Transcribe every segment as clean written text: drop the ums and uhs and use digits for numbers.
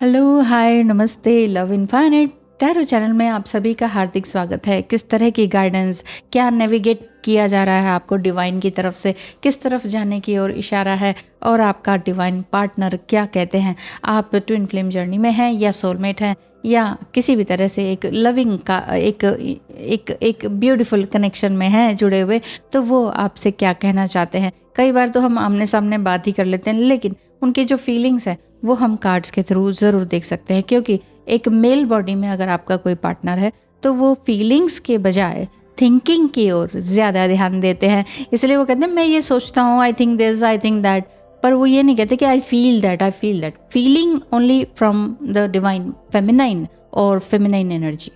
Hello, हाय, नमस्ते। Love infinite tarot channel में आप सभी का हार्दिक स्वागत है। किस तरह की गाइडेंस, क्या नेविगेट किया जा रहा है आपको डिवाइन की तरफ से, किस तरफ जाने की ओर इशारा है, और आपका डिवाइन पार्टनर क्या कहते हैं। आप ट्विन फ्लेम जर्नी में हैं या सोलमेट हैं या किसी भी तरह से एक लविंग का एक ब्यूटीफुल कनेक्शन में हैं जुड़े हुए, तो वो आपसे क्या कहना चाहते हैं। कई बार तो हम आमने सामने बात ही कर लेते हैं, लेकिन उनकी जो फीलिंग्स है वो हम कार्ड्स के थ्रू ज़रूर देख सकते हैं, क्योंकि एक मेल बॉडी में अगर आपका कोई पार्टनर है तो वो फीलिंग्स के बजाय थिंकिंग की ओर ज़्यादा ध्यान देते हैं। इसलिए वो कहते हैं मैं ये सोचता हूँ, I think this, I think that, पर वो ये नहीं कहते कि I feel that. Feeling only from the divine feminine और फेमिनाइन एनर्जी,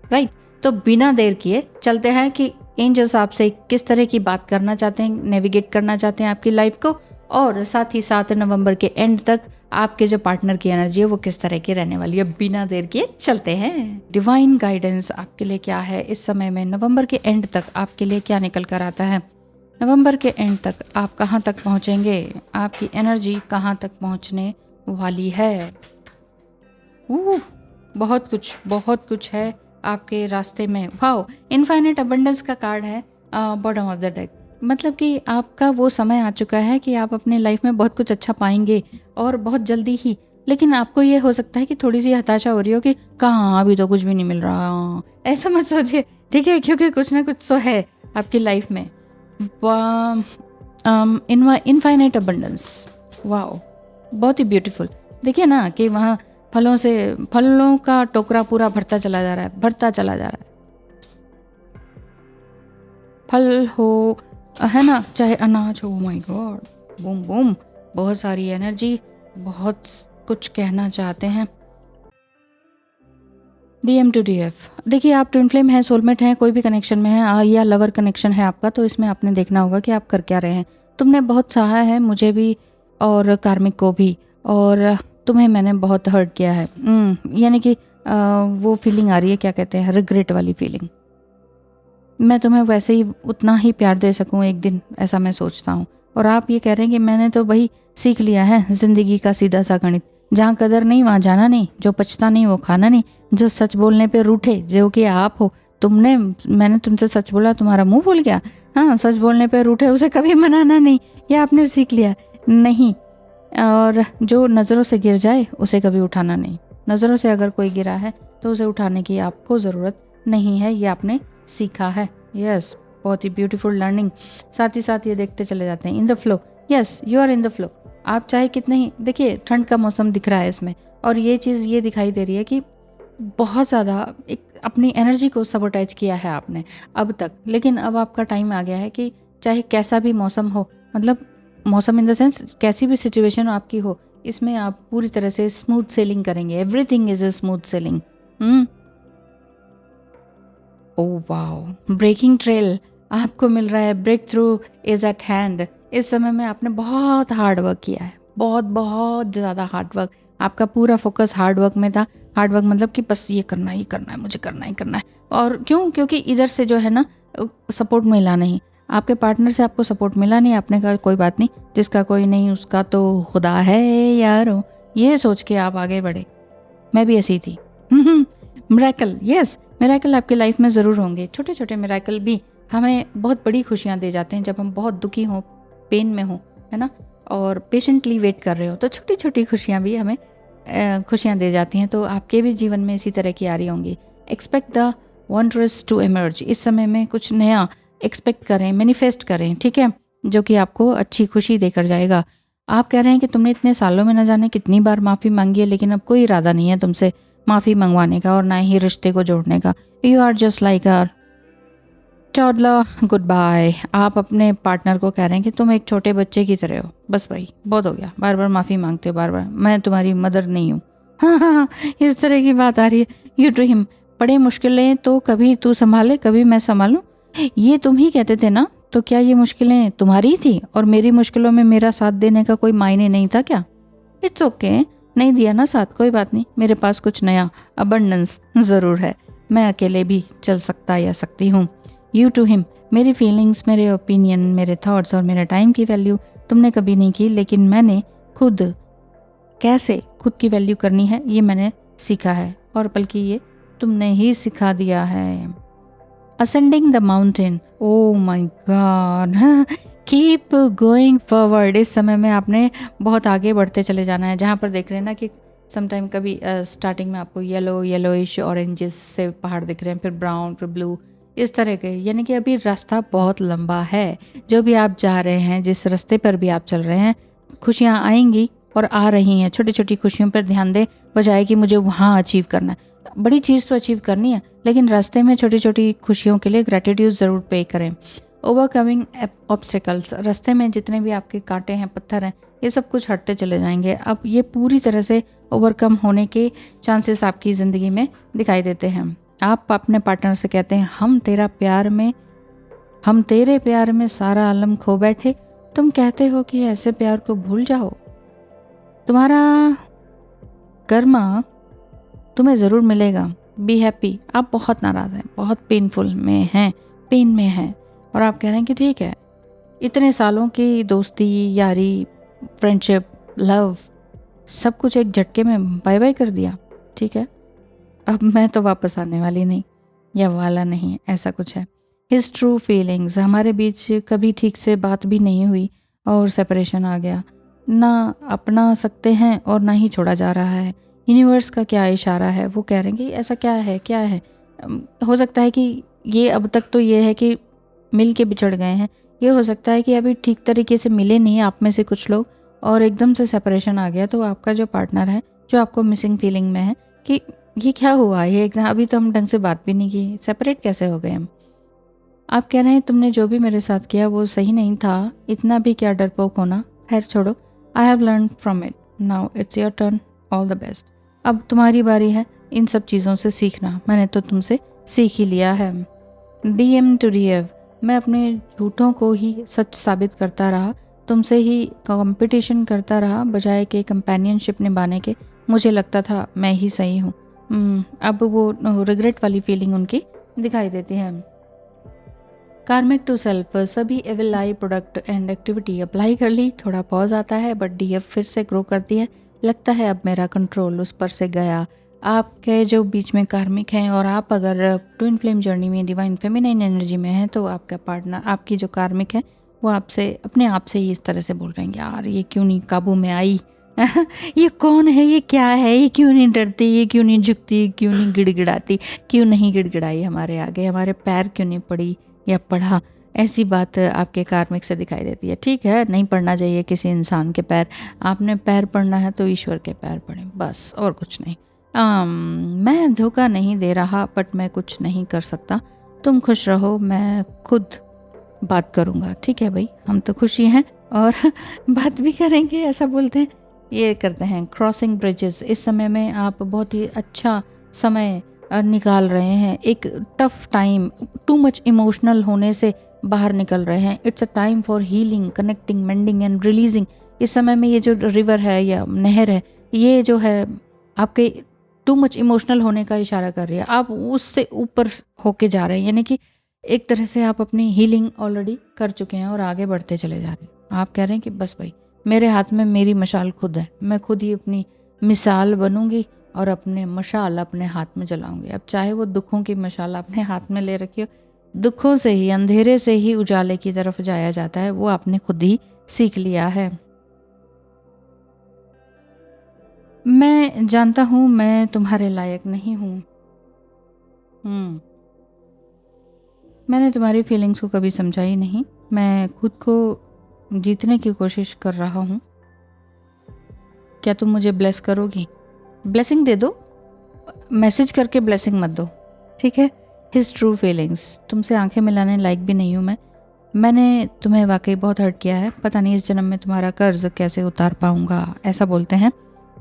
राइट। तो बिना देर किए चलते हैं कि एंजल्स आपसे किस तरह की बात करना चाहते हैं, नेविगेट करना चाहते हैं आपकी लाइफ को, और साथ ही साथ नवंबर के एंड तक आपके जो पार्टनर की एनर्जी है वो किस तरह की रहने वाली है। बिना देर किए चलते हैं। डिवाइन गाइडेंस आपके लिए क्या है इस समय में, नवंबर के एंड तक आपके लिए क्या निकल कर आता है। नवंबर के एंड तक आप कहाँ तक पहुँचेंगे, आपकी एनर्जी कहाँ तक पहुँचने वाली है। बहुत कुछ है आपके रास्ते में। वाओ, इनफाइनाइट अबंडेंस का कार्ड है बॉटम ऑफ द डेक। मतलब कि आपका वो समय आ चुका है कि आप अपने लाइफ में बहुत कुछ अच्छा पाएंगे और बहुत जल्दी ही। लेकिन आपको ये हो सकता है कि थोड़ी सी हताशा हो रही हो कि कहाँ, अभी तो कुछ भी नहीं मिल रहा। ऐसा मत सोचिए, ठीक है, क्योंकि कुछ ना कुछ तो है आपकी लाइफ में। इनफाइनाइट अबंडेंस, वाओ, बहुत ही ब्यूटीफुल। देखिए ना कि वहाँ फलों का टोकरा पूरा भरता चला जा रहा है। फल हो, है ना, चाहे अनाज हो। माय गॉड, बूम बूम, बहुत सारी एनर्जी, बहुत कुछ कहना चाहते हैं। DM टू DF, देखिए आप ट्विन फ्लेम हैं, सोलमेट हैं, कोई भी कनेक्शन में है या लवर कनेक्शन है आपका, तो इसमें आपने देखना होगा कि आप कर क्या रहे हैं। तुमने बहुत सहा है, मुझे भी और कार्मिक को भी, और तुम्हें मैंने बहुत हर्ट किया है। यानी कि वो फीलिंग आ रही है, क्या कहते हैं, रिग्रेट वाली फीलिंग। मैं तुम्हें वैसे ही उतना ही प्यार दे सकूं एक दिन, ऐसा मैं सोचता हूँ। और आप ये कह रहे हैं कि मैंने तो वही सीख लिया है जिंदगी का सीधा सा गणित, जहाँ कदर नहीं वहाँ जाना नहीं, जो पछता नहीं वो खाना नहीं, जो सच बोलने पे रूठे जो कि आप हो। मैंने तुमसे सच बोला, तुम्हारा मुंह भूल गया। हाँ, सच बोलने पे रूठे उसे कभी मनाना नहीं, ये आपने सीख लिया नहीं। और जो नज़रों से गिर जाए उसे कभी उठाना नहीं। नज़रों से अगर कोई गिरा है तो उसे उठाने की आपको ज़रूरत नहीं है, ये आपने सीखा है। यस, बहुत ही ब्यूटीफुल लर्निंग। साथ ही साथ ये देखते चले जाते हैं in the flow. Yes, you are in the flow. आप चाहे कितने ही, देखिए ठंड का मौसम दिख रहा है इसमें, और ये चीज़ ये दिखाई दे रही है कि बहुत ज़्यादा एक अपनी एनर्जी को सबोटाइज किया है आपने अब तक, लेकिन अब आपका टाइम आ गया है कि चाहे कैसा भी मौसम हो, मतलब मौसम इन द सेंस कैसी भी सिचुएशन आपकी हो, इसमें आप पूरी तरह से स्मूथ सेलिंग करेंगे। Everything is a smooth sailing. Oh wow, breaking trail आपको मिल रहा है। Breakthrough is at hand. इस समय में आपने बहुत हार्ड वर्क किया है, बहुत ज़्यादा हार्ड वर्क। आपका पूरा फोकस हार्ड वर्क में था। हार्ड वर्क मतलब कि बस ये करना ही करना है, मुझे करना ही करना है। और क्यों? क्योंकि इधर से जो है ना सपोर्ट मिला नहीं, आपके पार्टनर से आपको सपोर्ट मिला नहीं। आपने कहा कोई बात नहीं, जिसका कोई नहीं उसका तो खुदा है यारो, ये सोच के आप आगे बढ़े। मैं भी ऐसी थी। मिरेकल, यस, मिरेकल आपकी लाइफ में ज़रूर होंगे। छोटे छोटे मिरेकल भी हमें बहुत बड़ी खुशियाँ दे जाते हैं जब हम बहुत दुखी हों, पेन में हों, है ना, और पेशेंटली वेट कर रहे हो, तो छोटी छोटी खुशियाँ भी हमें खुशियाँ दे जाती हैं। तो आपके भी जीवन में इसी तरह की आ रही होंगी। Expect the wonders to emerge. इस समय में कुछ नया एक्सपेक्ट करें, मैनिफेस्ट करें, ठीक है, जो कि आपको अच्छी खुशी देकर जाएगा। आप कह रहे हैं कि तुमने इतने सालों में न जाने कितनी बार माफ़ी मांगी है, लेकिन अब कोई इरादा नहीं है तुमसे माफ़ी मंगवाने का और ना ही रिश्ते को जोड़ने का। You are just like a toddler, good bye. आप अपने पार्टनर को कह रहे हैं कि तुम एक छोटे बच्चे की तरह हो, बस भाई बहुत हो गया, बार बार माफ़ी मांगते हो, बार बार, मैं तुम्हारी मदर नहीं हूँ। हाँ, इस तरह की बात आ रही है। यू टू हिम, बड़े मुश्किलें तो कभी तू संभाले कभी मैं संभालूं, ये तुम ही कहते थे ना, तो क्या ये मुश्किलें तुम्हारी थी और मेरी मुश्किलों में मेरा साथ देने का कोई मायने नहीं था क्या? इट्स ओके, नहीं दिया ना साथ, कोई बात नहीं, मेरे पास कुछ नया अबंडेंस ज़रूर है, मैं अकेले भी चल सकता या सकती हूँ। यू टू हिम, मेरी फीलिंग्स, मेरे ओपिनियन, मेरे थॉट्स और मेरे टाइम की वैल्यू तुमने कभी नहीं की, लेकिन मैंने खुद खुद की वैल्यू करनी है, ये मैंने सीखा है, और बल्कि ये तुमने ही सिखा दिया है। Ascending the mountain, oh my God, keep going forward. इस समय में आपने बहुत आगे बढ़ते चले जाना है। जहाँ पर देख रहे हैं ना कि समटाइम कभी स्टार्टिंग में आपको येलोइश ऑरेंजेस से पहाड़ दिख रहे हैं, फिर ब्राउन, फिर ब्लू, इस तरह के, यानी कि अभी रास्ता बहुत लंबा है। जो भी आप जा रहे हैं, जिस रास्ते पर भी आप चल रहे हैं, खुशियाँ आएंगी और आ रही हैं। छोटी छोटी खुशियों पर ध्यान दें, बजाय कि मुझे वहाँ अचीव करना है। बड़ी चीज़ तो अचीव करनी है, लेकिन रास्ते में छोटी छोटी खुशियों के लिए ग्रेटिट्यूड ज़रूर पे करें। ओवरकमिंग ऑब्स्टिकल्स, रास्ते में जितने भी आपके कांटे हैं, पत्थर हैं, ये सब कुछ हटते चले जाएंगे। अब ये पूरी तरह से ओवरकम होने के चांसेस आपकी ज़िंदगी में दिखाई देते हैं। आप अपने पार्टनर से कहते हैं, हम तेरे प्यार में सारा आलम खो बैठे। तुम कहते हो कि ऐसे प्यार को भूल जाओ। तुम्हारा कर्मा तुम्हें ज़रूर मिलेगा। Be happy. आप बहुत नाराज़ हैं, बहुत पेन में हैं, और आप कह रहे हैं कि ठीक है, इतने सालों की दोस्ती, यारी, फ्रेंडशिप, लव, सब कुछ एक झटके में बाय बाय कर दिया। ठीक है, अब मैं तो वापस आने वाली नहीं, या वाला नहीं, ऐसा कुछ है। हिज ट्रू फीलिंग्स, हमारे बीच कभी ठीक से बात भी नहीं हुई और सेपरेशन आ गया। ना अपना सकते हैं और ना ही छोड़ा जा रहा है। यूनिवर्स का क्या इशारा है, वो कह रहे हैं कि ऐसा क्या है। हो सकता है कि ये अब तक तो ये है कि मिल के बिछड़ गए हैं, ये हो सकता है कि अभी ठीक तरीके से मिले नहीं आप में से कुछ लोग, और एकदम से सेपरेशन आ गया। तो आपका जो पार्टनर है, जो आपको मिसिंग फीलिंग में है कि ये क्या हुआ, ये एकदम अभी तो हम ढंग से बात भी नहीं की, सेपरेट कैसे हो गए हम। आप कह रहे हैं तुमने जो भी मेरे साथ किया वो सही नहीं था, इतना भी क्या डरपोक होना, खैर छोड़ो, I have learn from it, now it's your turn, all the best. अब तुम्हारी बारी है इन सब चीज़ों से सीखना, मैंने तो तुमसे सीख ही लिया है। DM टू DF, मैं अपने झूठों को ही सच साबित करता रहा, तुमसे ही कंपटीशन करता रहा, बजाय के कंपेनियनशिप निभाने के। मुझे लगता था मैं ही सही हूँ। अब वो रिग्रेट वाली फीलिंग उनकी दिखाई देती है। कार्मिक टू सेल्फ, सभी evil eye product and activity apply कर ली, थोड़ा पॉज आता है, बट DF फिर से ग्रो करती है। लगता है अब मेरा कंट्रोल उस पर से गया। आपके जो बीच में कार्मिक हैं, और आप अगर ट्विन फ्लेम जर्नी में डिवाइन फेमिनाइन एनर्जी में हैं, तो आपका पार्टनर, आपकी जो कार्मिक है, वो आपसे अपने आप से ही इस तरह से बोल रहे हैं, यार ये क्यों नहीं काबू में आई ये कौन है, ये क्या है, ये क्यों नहीं डरती, ये क्यों नहीं झुकती, क्यों नहीं गिड़गिड़ाती, क्यों नहीं गिड़गिड़ाई हमारे आगे, हमारे पैर क्यों नहीं पड़ी या पढ़ा। ऐसी बात आपके कार्मिक से दिखाई देती है। ठीक है, नहीं पढ़ना चाहिए किसी इंसान के पैर, आपने पैर पढ़ना है तो ईश्वर के पैर पढ़ें, बस, और कुछ नहीं। मैं धोखा नहीं दे रहा, बट मैं कुछ नहीं कर सकता। तुम खुश रहो, मैं खुद बात करूँगा। ठीक है भाई, हम तो खुशी हैं और बात भी करेंगे, ऐसा बोलते हैं। ये करते हैं क्रॉसिंग ब्रिजेस। इस समय में आप बहुत ही अच्छा समय निकाल रहे हैं, एक tough time, too much emotional होने से बाहर निकल रहे हैं। It's a time for healing, connecting, mending and releasing. इस समय में ये जो रिवर है या नहर है, ये जो है आपके टू मच इमोशनल होने का इशारा कर रही है। आप उससे ऊपर होके जा रहे हैं, यानी कि एक तरह से आप अपनी हीलिंग ऑलरेडी कर चुके हैं और आगे बढ़ते चले जा रहे हैं। आप कह रहे हैं कि बस भाई, मेरे हाथ में मेरी मशाल खुद है, मैं खुद ही अपनी मिसाल बनूंगी और अपने मशाल अपने हाथ में जलाऊंगी। अब चाहे वो दुखों की मशाल अपने हाथ में ले रखी हो, दुखों से ही, अंधेरे से ही उजाले की तरफ जाया जाता है, वो आपने खुद ही सीख लिया है। मैं जानता हूँ मैं तुम्हारे लायक नहीं हूँ। मैंने तुम्हारी फीलिंग्स को कभी समझा ही नहीं। मैं खुद को जीतने की कोशिश कर रहा हूँ। क्या तुम मुझे ब्लेस करोगी? ब्लेसिंग दे दो, मैसेज करके ब्लेसिंग मत दो, ठीक है। हिज ट्रू फीलिंग्स, तुमसे आंखें मिलाने लायक भी नहीं हूँ मैंने तुम्हें वाकई बहुत हर्ट किया है। पता नहीं इस जन्म में तुम्हारा कर्ज कैसे उतार पाऊंगा, ऐसा बोलते हैं।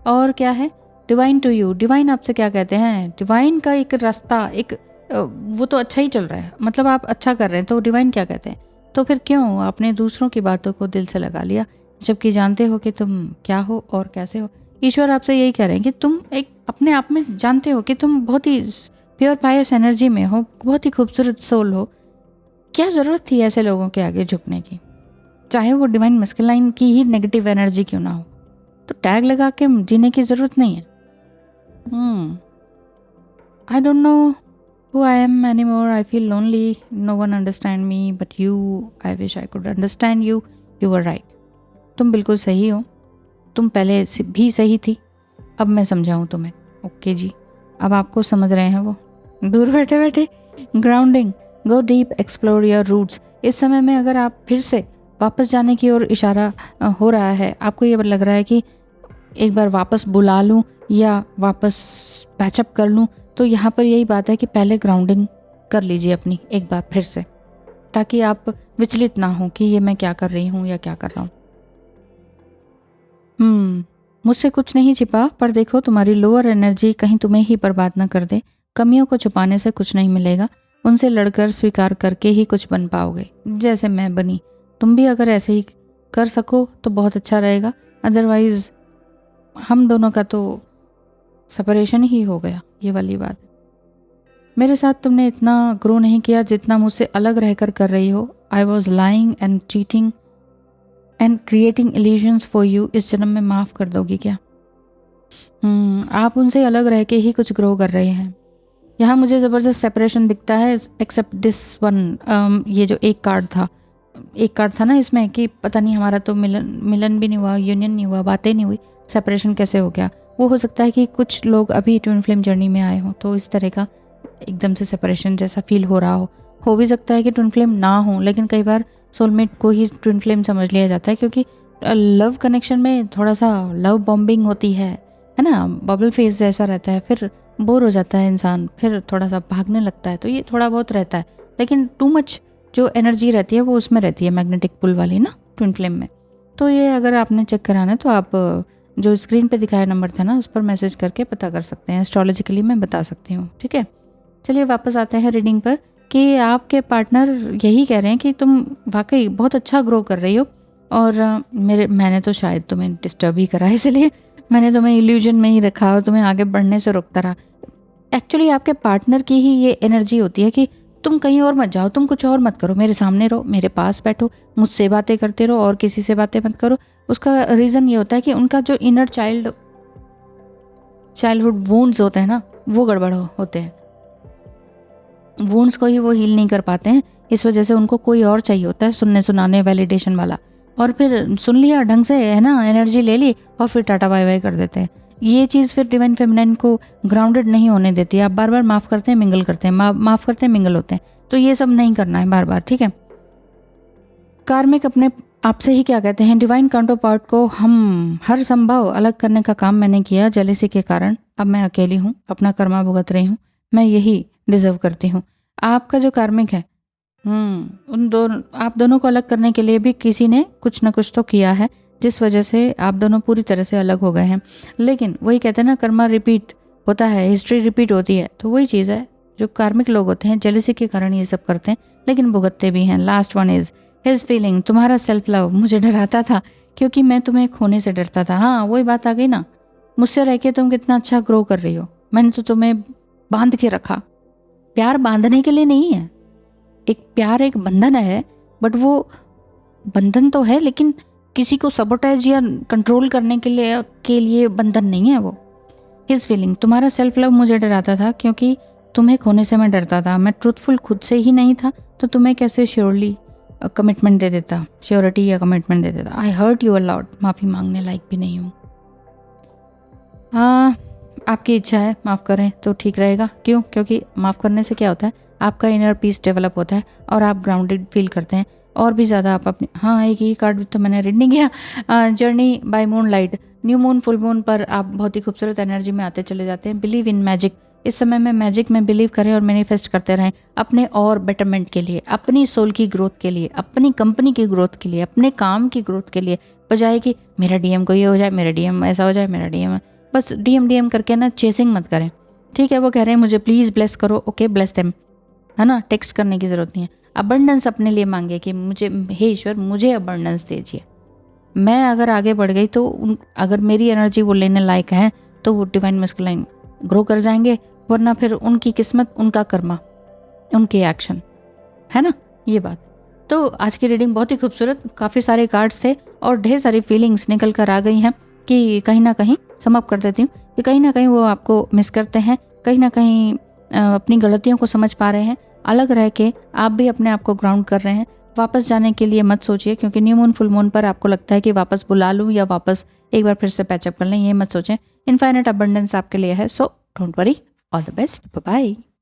और क्या है, डिवाइन टू यू, डिवाइन आपसे क्या कहते हैं? डिवाइन का एक रास्ता, एक वो तो अच्छा ही चल रहा है, मतलब आप अच्छा कर रहे हैं, तो डिवाइन क्या कहते हैं? तो फिर क्यों आपने दूसरों की बातों को दिल से लगा लिया, जबकि जानते हो कि तुम क्या हो और कैसे हो। ईश्वर आपसे यही कह रहे हैं कि तुम एक अपने आप में जानते हो कि तुम बहुत ही प्योर पायस एनर्जी में हो, बहुत ही खूबसूरत सोल हो। क्या ज़रूरत थी ऐसे लोगों के आगे झुकने की, चाहे वो डिवाइन मस्कुलाइन की ही नेगेटिव एनर्जी क्यों ना हो। तो टैग लगा के जीने की ज़रूरत नहीं है। I don't know who I am anymore. I feel lonely. No one understand me but you. I wish I could understand you. You were right. तुम बिल्कुल सही हो, तुम पहले भी सही थी, अब मैं समझाऊँ तुम्हें। ओके जी, अब आपको समझ रहे हैं वो। दूर बैठे बैठे grounding, go deep, explore your roots. इस समय में अगर आप फिर से वापस जाने की ओर इशारा हो रहा है, आपको ये लग रहा है कि एक बार वापस बुला लूँ या वापस पैचअप कर लूँ, तो यहाँ पर यही बात है कि पहले ग्राउंडिंग कर लीजिए अपनी एक बार फिर से, ताकि आप विचलित ना हो कि ये मैं क्या कर रही हूँ या क्या कर रहा हूँ। मुझसे कुछ नहीं छिपा, पर देखो तुम्हारी लोअर एनर्जी कहीं तुम्हें ही बर्बाद ना कर दे। कमियों को छुपाने से कुछ नहीं मिलेगा, उनसे लड़कर स्वीकार करके ही कुछ बन पाओगे। जैसे मैं बनी, तुम भी अगर ऐसे ही कर सको तो बहुत अच्छा रहेगा, अदरवाइज हम दोनों का तो सेपरेशन ही हो गया। ये वाली बात है। मेरे साथ तुमने इतना ग्रो नहीं किया जितना मुझसे अलग रहकर कर रही हो। I was lying and cheating and creating illusions for you. इस जन्म में माफ़ कर दोगी क्या? आप उनसे अलग रह के ही कुछ ग्रो कर रहे हैं। यहाँ मुझे ज़बरदस्त सेपरेशन दिखता है, एक्सेप्ट दिस वन। ये जो एक कार्ड था ना इसमें, कि पता नहीं हमारा तो मिलन भी नहीं हुआ, यूनियन नहीं हुआ, बातें नहीं हुई, सेपरेशन कैसे हो गया। वो हो सकता है कि कुछ लोग अभी ट्विन फ्लेम जर्नी में आए हों, तो इस तरह का एकदम से सेपरेशन जैसा फील हो रहा हो भी सकता है कि ट्विन फ्लेम ना हो, लेकिन कई बार सोलमेट को ही ट्विन फ्लेम समझ लिया जाता है, क्योंकि लव कनेक्शन में थोड़ा सा लव बॉम्बिंग होती है ना, बबल फेज जैसा रहता है, फिर बोर हो जाता है इंसान, फिर थोड़ा सा भागने लगता है, तो ये थोड़ा बहुत रहता है, लेकिन टू मच जो एनर्जी रहती है वो उसमें रहती है, मैग्नेटिक पुल वाली ना ट्विन फ्लेम में। तो ये अगर आपने चेक कराना है तो आप जो स्क्रीन पे दिखाया नंबर था ना, उस पर मैसेज करके पता कर सकते हैं। एस्ट्रोलॉजिकली मैं बता सकती हूँ, ठीक है। चलिए वापस आते हैं रीडिंग पर, कि आपके पार्टनर यही कह रहे हैं कि तुम वाकई बहुत अच्छा ग्रो कर रही हो, और मैंने तो शायद तुम्हें डिस्टर्ब ही करा, इसलिए मैंने तुम्हें इल्यूजन में ही रखा और तुम्हें आगे बढ़ने से रोकता रहा। एक्चुअली आपके पार्टनर की ही ये एनर्जी होती है कि तुम कहीं और मत जाओ, तुम कुछ और मत करो, मेरे सामने रहो, मेरे पास बैठो, मुझसे बातें करते रहो और किसी से बातें मत करो। उसका रीज़न ये होता है कि उनका जो इनर चाइल्डहुड वुंड्स होते हैं ना, वो गड़बड़ होते हैं। वुंड्स को ही वो हील नहीं कर पाते हैं, इस वजह से उनको कोई और चाहिए होता है, सुनने सुनाने वैलिडेशन वाला, और फिर सुन लिया ढंग से, है ना, एनर्जी ले ली और फिर टाटा बाय बाय कर देते हैं। ये चीज़ फिर डिवाइन फेमिनिन को ग्राउंडेड नहीं होने देती है। आप बार बार माफ़ करते हैं, मिंगल करते हैं, माफ़ करते हैं, मिंगल होते हैं, तो ये सब नहीं करना है बार बार, ठीक है। कार्मिक अपने आपसे ही क्या कहते हैं, डिवाइन काउंटर पार्ट को हम हर संभव अलग करने का काम मैंने किया जेलेसी के कारण। अब मैं अकेली हूँ, अपना कर्मा भुगत रही हूँ, मैं यही डिजर्व करती हूँ। आपका जो कार्मिक है, आप दोनों को अलग करने के लिए भी किसी ने कुछ ना कुछ तो किया है, जिस वजह से आप दोनों पूरी तरह से अलग हो गए हैं। लेकिन वही कहते हैं ना, कर्मा रिपीट होता है, हिस्ट्री रिपीट होती है, तो वही चीज़ है। जो कार्मिक लोग होते हैं जेलेसी के कारण ये सब करते हैं, लेकिन भुगतते भी हैं। Last one is his feeling, तुम्हारा सेल्फ लव मुझे डराता था क्योंकि मैं तुम्हें खोने से डरता था। हाँ, वही बात आ गई ना, मुझसे रह के तुम कितना अच्छा ग्रो कर रही हो, मैंने तो तुम्हें बांध के रखा। प्यार बांधने के लिए नहीं है, प्यार एक बंधन है, बट वो बंधन तो है, लेकिन किसी को सबोटाइज या कंट्रोल करने के लिए बंधन नहीं है वो। हिज फीलिंग, तुम्हारा सेल्फ लव मुझे डराता था क्योंकि तुम्हें खोने से मैं डरता था। मैं ट्रूथफुल खुद से ही नहीं था, तो तुम्हें कैसे श्योरली कमिटमेंट दे देता, श्योरिटी या कमिटमेंट दे देता। आई हर्ट यू अ लॉट, माफ़ी मांगने लायक भी नहीं हूँ। आपकी इच्छा है माफ़ करें तो ठीक रहेगा। क्यों? क्योंकि माफ़ करने से क्या होता है, आपका इनर पीस डेवलप होता है और आप ग्राउंडेड फील करते हैं, और भी ज़्यादा आप अपने, हाँ, एक ही कार्ड भी तो मैंने रीड नहीं किया। Journey by moonlight, new moon, full moon पर आप बहुत ही खूबसूरत एनर्जी में आते चले जाते हैं। बिलीव इन मैजिक, इस समय में मैजिक में बिलीव करें और मैनिफेस्ट करते रहें अपने और बेटरमेंट के लिए, अपनी सोल की ग्रोथ के लिए, अपनी कंपनी की ग्रोथ के लिए, अपने काम की ग्रोथ के लिए, बजाय कि मेरा डीएम को ये हो जाए, मेरा डीएम ऐसा हो जाए, मेरा डीएम, बस डीएम करके ना चेसिंग मत करें, ठीक है। वो कह रहे हैं मुझे प्लीज़ ब्लेस करो, ओके ब्लेस देम, है ना, टेक्स्ट करने की ज़रूरत नहीं है। अबंडेंस अपने लिए मांगे कि मुझे, हे ईश्वर मुझे अबंडेंस दीजिए। मैं अगर आगे बढ़ गई तो अगर मेरी एनर्जी वो लेने लायक है तो वो डिवाइन मस्कुलाइन ग्रो कर जाएंगे, वरना फिर उनकी किस्मत, उनका कर्मा, उनके एक्शन, है ना, ये बात। तो आज की रीडिंग बहुत ही खूबसूरत, काफ़ी सारे कार्ड्स थे और ढेर सारी फीलिंग्स निकल कर आ गई हैं। कि कहीं ना कहीं सम अप कर देती हूँ कि कहीं ना कहीं वो आपको मिस करते हैं, कहीं ना कहीं अपनी गलतियों को समझ पा रहे हैं। अलग रह के आप भी अपने आप को ग्राउंड कर रहे हैं। वापस जाने के लिए मत सोचिए, क्योंकि न्यू मून फुल मून पर आपको लगता है कि वापस बुला लूँ या वापस एक बार फिर से पैचअप कर लें, ये मत सोचें। इनफाइनाइट अबंडेंस आपके लिए है। So don't worry, all the best, bye bye.